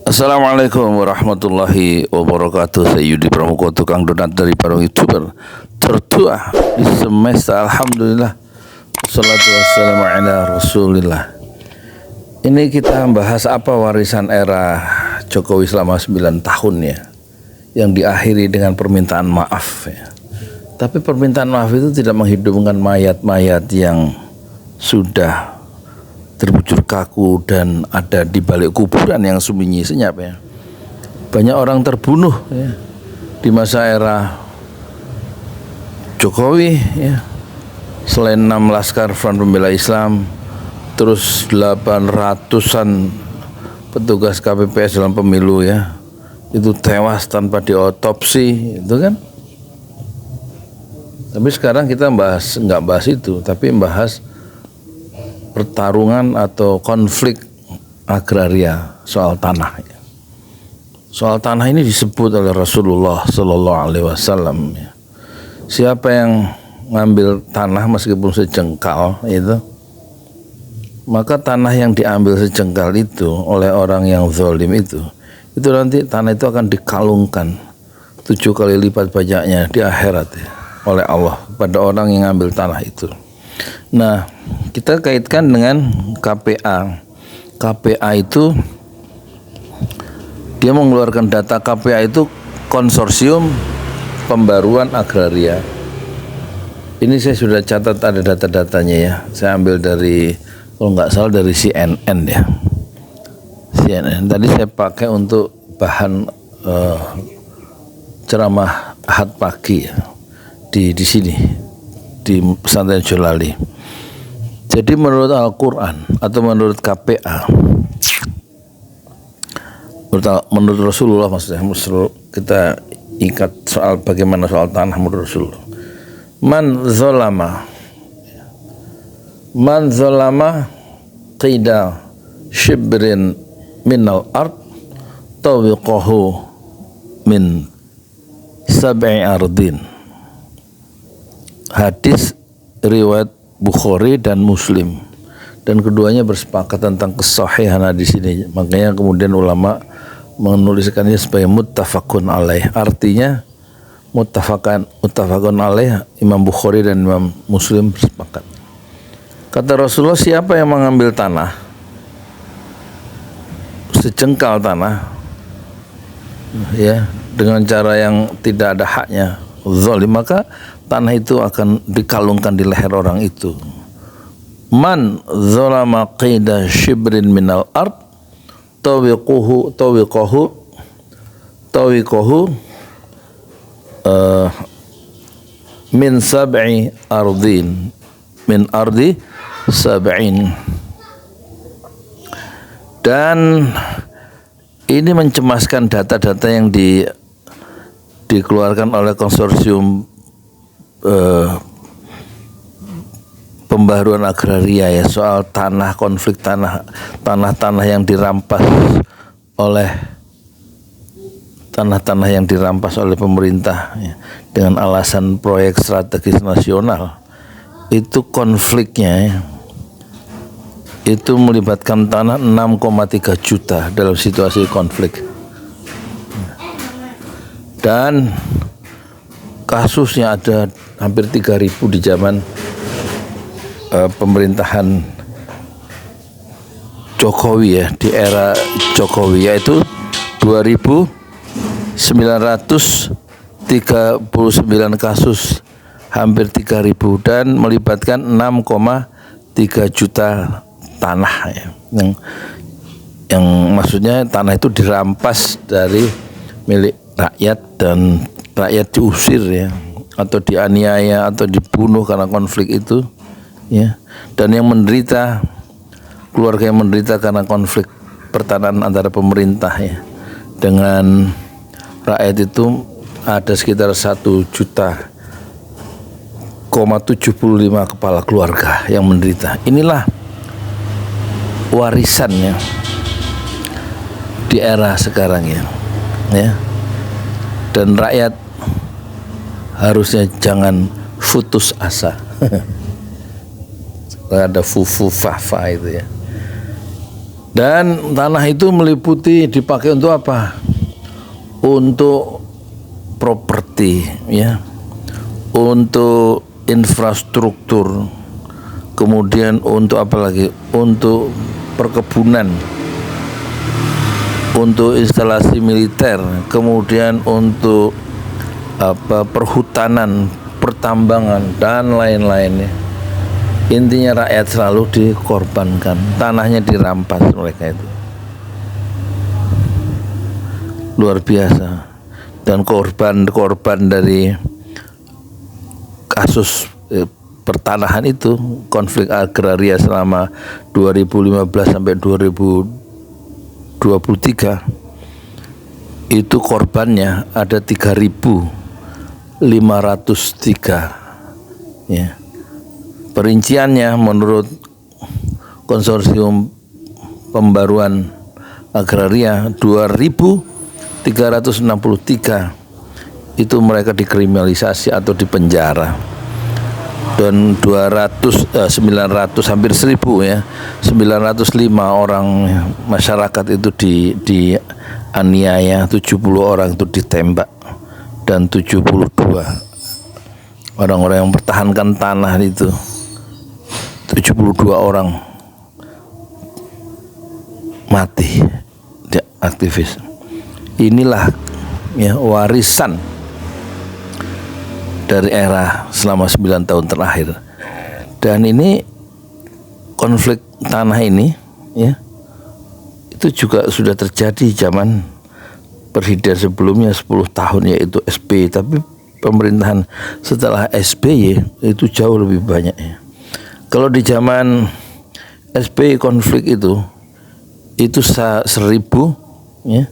Assalamualaikum warahmatullahi wabarakatuh. Saya Yudi Pramuko, tukang donat dari para YouTuber tertua di semesta. Alhamdulillah, wassalatu wassalamu ala rasulillah. Ini kita bahas apa warisan era Jokowi selama 9 tahun ya, yang diakhiri dengan permintaan maaf ya. Tapi permintaan maaf itu tidak menghidupkan mayat-mayat yang sudah terbujur kaku dan ada di balik kuburan yang sembunyi senyap ya. Banyak orang terbunuh ya di masa era Jokowi ya. Selain 6 laskar Front Pembela Islam, terus 800-an petugas KPPS dalam pemilu ya, itu tewas tanpa diotopsi itu kan. Tapi sekarang kita nggak bahas itu, tapi membahas pertarungan atau konflik agraria soal tanah. Soal tanah ini disebut oleh Rasulullah Sallallahu Alaihi Wasallam. Siapa yang ngambil tanah meskipun sejengkal itu, maka tanah yang diambil sejengkal itu oleh orang yang zalim itu nanti tanah itu akan dikalungkan 7 kali lipat banyaknya di akhirat ya, oleh Allah pada orang yang ngambil tanah itu. Nah, kita kaitkan dengan KPA. KPA itu dia mengeluarkan data. KPA itu Konsorsium Pembaruan Agraria. Ini saya sudah catat, ada data-datanya ya. Saya ambil dari, kalau nggak salah dari CNN ya. CNN. Tadi saya pakai untuk bahan ceramah Ahad pagi ya, di sini di pesantren Jolali. Jadi menurut Al-Quran atau menurut KPA, menurut Rasulullah, maksudnya kita ikat soal bagaimana soal tanah menurut Rasulullah. Man zolama qida shibrin minal ard tawiqahu min sab'i ardin. Hadis riwayat Bukhari dan Muslim, dan keduanya bersepakat tentang kesahihan hadis ini. Makanya kemudian ulama menuliskannya sebagai muttafaqun alaih. Artinya muttafaqun alaih, Imam Bukhari dan Imam Muslim bersepakat. Kata Rasulullah, siapa yang mengambil tanah sejengkal tanah ya dengan cara yang tidak ada haknya, zalim, maka tanah itu akan dikalungkan di leher orang itu. Man zalama qida shibrin minal ard tawiqahu min sab'i ardin min ardi sab'in. Dan ini mencemaskan data-data yang dikeluarkan oleh konsorsium pembaruan agraria ya, soal tanah, konflik tanah yang dirampas oleh pemerintah ya, dengan alasan proyek strategis nasional. Itu konfliknya ya, itu melibatkan tanah 6,3 juta dalam situasi konflik, dan kasusnya ada hampir 3.000 di zaman pemerintahan Jokowi ya, di era Jokowi, yaitu 2.939 kasus, hampir 3.000, dan melibatkan 6,3 juta tanah ya, yang maksudnya tanah itu dirampas dari milik rakyat dan rakyat diusir ya, atau dianiaya atau dibunuh karena konflik itu ya. Dan yang menderita, keluarga yang menderita karena konflik pertanahan antara pemerintah ya dengan rakyat itu ada sekitar 1,75 kepala keluarga yang menderita. Inilah warisannya di era sekarang ya. Dan rakyat harusnya jangan putus asa. Ada fufu fafa itu ya. Dan tanah itu meliputi dipakai untuk apa? Untuk properti, ya, untuk infrastruktur, kemudian untuk apa lagi? Untuk perkebunan, untuk instalasi militer, kemudian untuk apa, perhutanan, pertambangan dan lain-lainnya. Intinya rakyat selalu dikorbankan, tanahnya dirampas mereka itu. Luar biasa. Dan korban dari kasus pertanahan itu, konflik agraria selama 2015 sampai 2023, itu korbannya ada 3.503, ya. Perinciannya menurut konsorsium pembaruan agraria 2.363 itu mereka dikriminalisasi atau dipenjara, dan 900 hampir 1.000, ya, 905 orang masyarakat itu dianiaya, 70 orang itu ditembak, dan 72 orang-orang yang mempertahankan tanah itu, 72 orang mati, dia aktivis. Inilah, ya, warisan dari era selama 9 tahun terakhir. Dan ini konflik tanah ini, ya, itu juga sudah terjadi zaman Presiden sebelumnya 10 tahun, yaitu SBY. Tapi pemerintahan setelah SBY itu jauh lebih banyak, ya. Kalau di zaman SBY konflik itu 1.000, ya,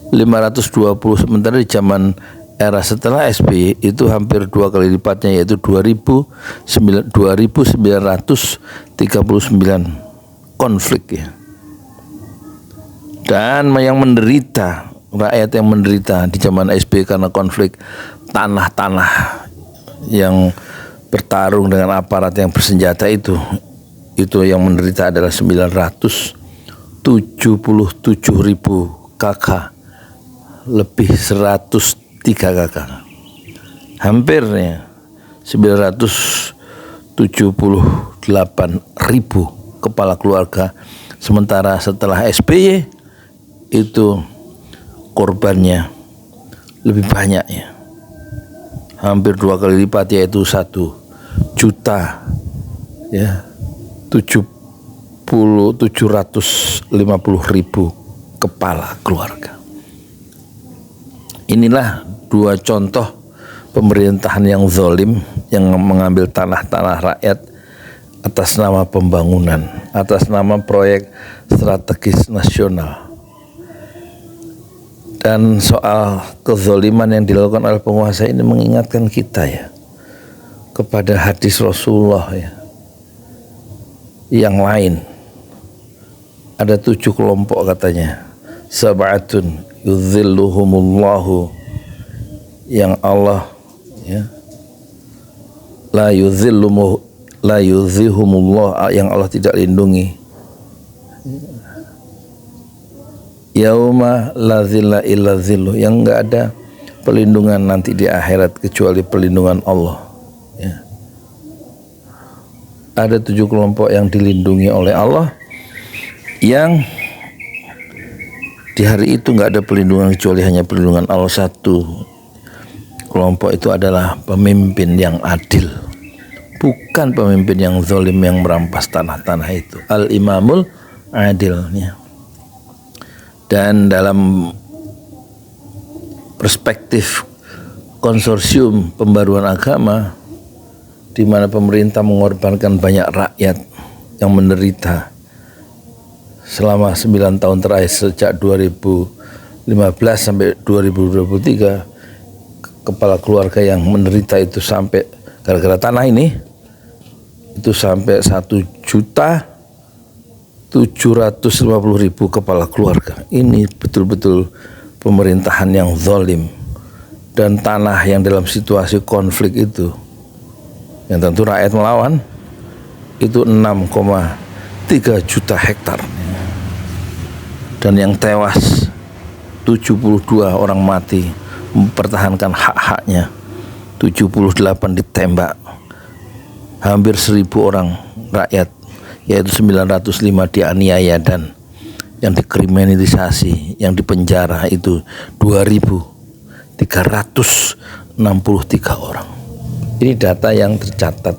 520, sementara di zaman era setelah SBY itu hampir 2 kali lipatnya, yaitu 2.939 konflik, ya. Dan yang menderita, rakyat yang menderita di zaman SBY karena konflik tanah-tanah yang bertarung dengan aparat yang bersenjata itu yang menderita adalah 977.000 KK, lebih 103 KK, hampir, ya, 978.000 kepala keluarga. Sementara setelah SBY itu korbannya lebih banyak, ya, hampir 2 kali lipat, yaitu 1 juta, ya, 750.000 kepala keluarga. Inilah 2 contoh pemerintahan yang zalim, yang mengambil tanah-tanah rakyat atas nama pembangunan, atas nama proyek strategis nasional. Dan soal kezaliman yang dilakukan oleh penguasa ini mengingatkan kita, ya, kepada hadis Rasulullah, ya, yang lain. Ada 7 kelompok katanya, sab'atun yuzilluhumullahu, yang Allah, ya, la yuzihumullah, yang Allah tidak lindungi, yauma la zilla illa zilluh, yang enggak ada pelindungan nanti di akhirat kecuali pelindungan Allah, ya. Ada 7 kelompok yang dilindungi oleh Allah, yang di hari itu enggak ada pelindungan kecuali hanya pelindungan Allah. 1 kelompok itu adalah pemimpin yang adil, bukan pemimpin yang zalim yang merampas tanah-tanah itu, al-imamul adilnya. Dan dalam perspektif konsorsium pembaruan agama, di mana pemerintah mengorbankan banyak rakyat yang menderita selama 9 tahun terakhir, sejak 2015 sampai 2023, kepala keluarga yang menderita itu sampai gara-gara tanah ini itu sampai 1.750.000 kepala keluarga. Ini betul-betul pemerintahan yang zalim. Dan tanah yang dalam situasi konflik itu, yang tentu rakyat melawan, itu 6,3 juta hektar. dan yang tewas 72 orang mati mempertahankan hak-haknya, 78 ditembak, hampir 1.000 orang rakyat, yaitu 905 dianiaya dan yang dikriminalisasi, yang dipenjara itu 2.363 orang. Ini data yang tercatat,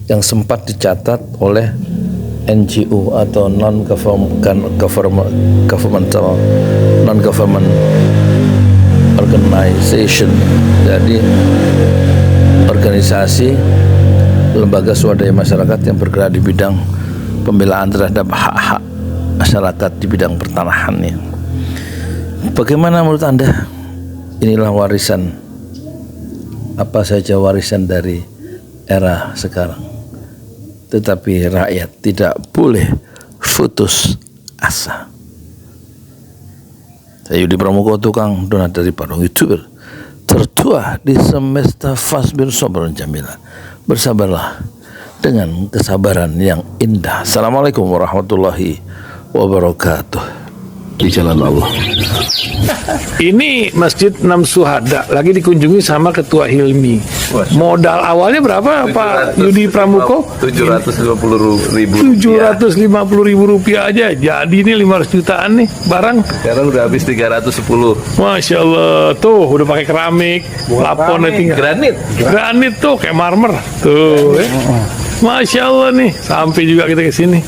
yang sempat dicatat oleh NGO atau non-governmental organization. Jadi organisasi lembaga swadaya masyarakat yang bergerak di bidang pembelaan terhadap hak-hak masyarakat di bidang pertanahan ya. Bagaimana menurut Anda? Inilah warisan, apa saja warisan dari era sekarang. Tetapi rakyat tidak boleh putus asa. Saya Yudi Pramuko, tukang donat dari Parung, YouTuber tertua di semesta Fasbir Sobron Jamila. Bersabarlah dengan kesabaran yang indah. Assalamualaikum warahmatullahi wabarakatuh. Di jalan Allah. Ini Masjid Enam Syuhada lagi dikunjungi sama Ketua Hilmi. Modal awalnya berapa Pak Yudi Pramuko? 750.000. 750.000 rupiah aja. Jadi ini 500 jutaan nih barang. Sekarang udah habis 310. Masya Allah, tuh udah pakai keramik, plafonnya tinggal. Granit tuh kayak marmer. Tuh, Masya Allah nih, sampai juga kita ke sini.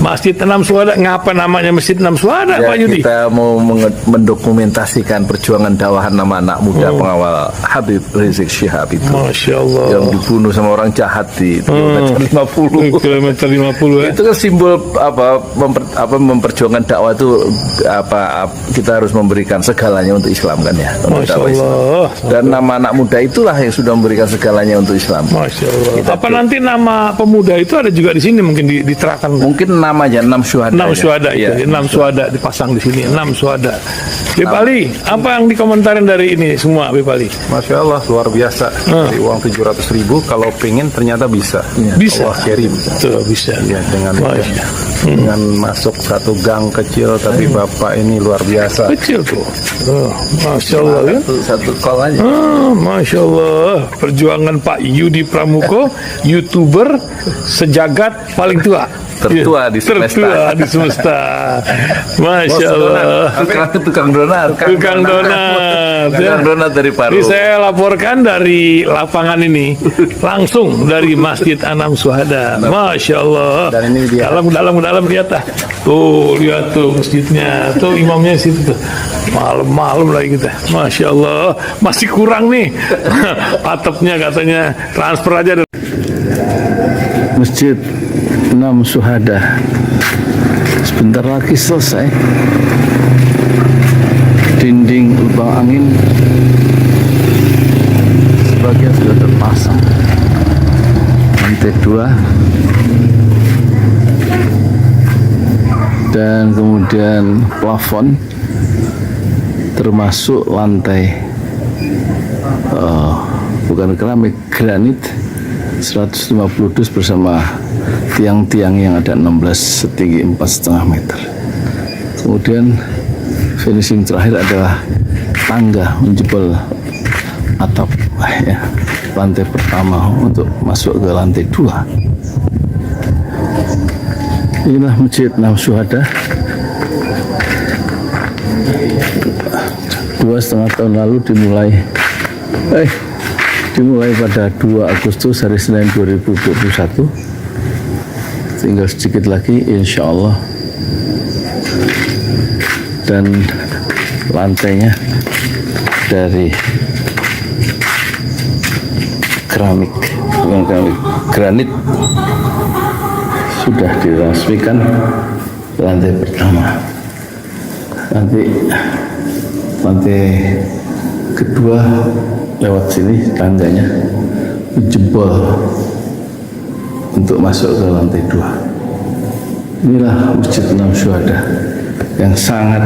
Masjid Enam Syuhada, ngapa namanya Masjid Enam Syuhada, Ya, Pak Yudi? kita mau mendokumentasikan perjuangan dakwahan nama anak muda pengawal Habib Rizik Syihab itu. Masya Allah. Yang dibunuh sama orang jahat di kilometer 50. Kilometer 50 ya. Itu kan simbol memperjuangkan dakwah itu kita harus memberikan segalanya untuk Islam kan ya. Untuk Masya dakwah Islam. Allah. Dan nama anak muda itulah yang sudah memberikan segalanya untuk Islam. Masya Allah. Apa nanti nama pemuda itu ada juga di sini mungkin diterangkan? Mungkin namanya 6 syuhada. 6 syuhada itu, Ya. 6 syuhada dipasang di sini, 6 syuhada. Bipali, apa yang dikomentarin dari ini semua, Bipali? Masya Allah, luar biasa. Dari uang 700.000, kalau pengen ternyata bisa. Bisa. Allah kirim. Tuh, bisa. Ya, dengan masuk satu gang kecil, tapi Bapak ini luar biasa. Kecil tuh. Masya Allah ya. Satu call aja. Masya Allah, perjuangan Pak Yudi Pramuko, YouTuber sejagat paling tua. Tertua di semesta. Tertua di semesta. Masya Allah. Tukang donat. Tukang donat. Tukang donat dari Paru. Ini saya laporkan dari lapangan ini, langsung dari Masjid Enam Syuhada. Masya Allah. Dan ini dia. Dalam kelihatan. Tuh, lihat tuh masjidnya. Tuh imamnya di situ tuh. Malam-malam lagi kita. Masya Allah. Masih kurang nih. Atapnya katanya transfer aja. Masjid Enam Syuhada sebentar lagi selesai. Dinding lubang angin sebagian sudah terpasang, lantai 2 dan kemudian plafon termasuk lantai bukan keramik, granit 150 dus bersama tiang-tiang yang ada 16 setinggi 4,5 meter. Kemudian finishing terakhir adalah tangga menjebol atap ya, lantai pertama untuk masuk ke lantai 2. Inilah Masjid Enam Syuhada. 2,5 tahun lalu dimulai pada 2 Agustus hari Senin 2021. Tinggal sedikit lagi insya Allah, dan lantainya dari keramik, bukan keramik, granit sudah diresmikan lantai pertama. Nanti lantai kedua lewat sini tangganya jebol untuk masuk ke lantai 2. Inilah Masjid Enam Syuhada yang sangat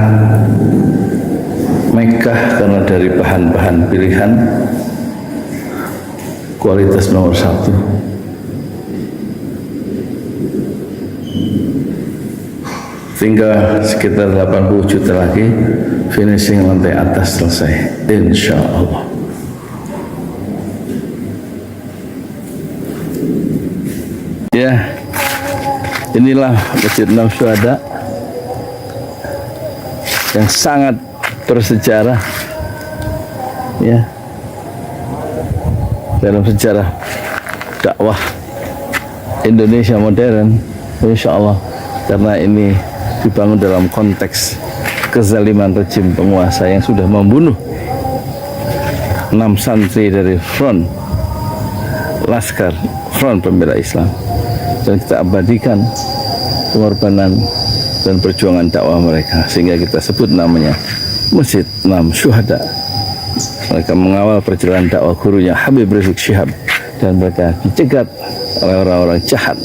megah karena dari bahan-bahan pilihan, kualitas nomor 1. tinggal sekitar 80 juta lagi, finishing lantai atas selesai, insya Allah. Ya, inilah Masjid Enam Syuhada yang sangat bersejarah, ya, dalam sejarah dakwah Indonesia modern, insya Allah, karena ini dibangun dalam konteks kezaliman rejim penguasa yang sudah membunuh 6 santri dari front Laskar Front Pembela Islam, dan kita abadikan pengorbanan dan perjuangan dakwah mereka, sehingga kita sebut namanya Masjid Enam Syuhada. Mereka mengawal perjalanan dakwah gurunya Habib Rizik Syihab, dan mereka dicegat oleh orang-orang jahat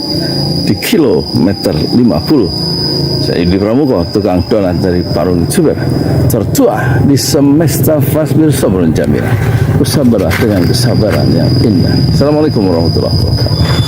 di kilometer 50. Saya Yudi Pramuko, tukang donat dari Parung Youtuber, tertua di semesta fasbir sabrun jamil, bersabarlah dengan kesabaran yang indah. Assalamualaikum warahmatullahi wabarakatuh.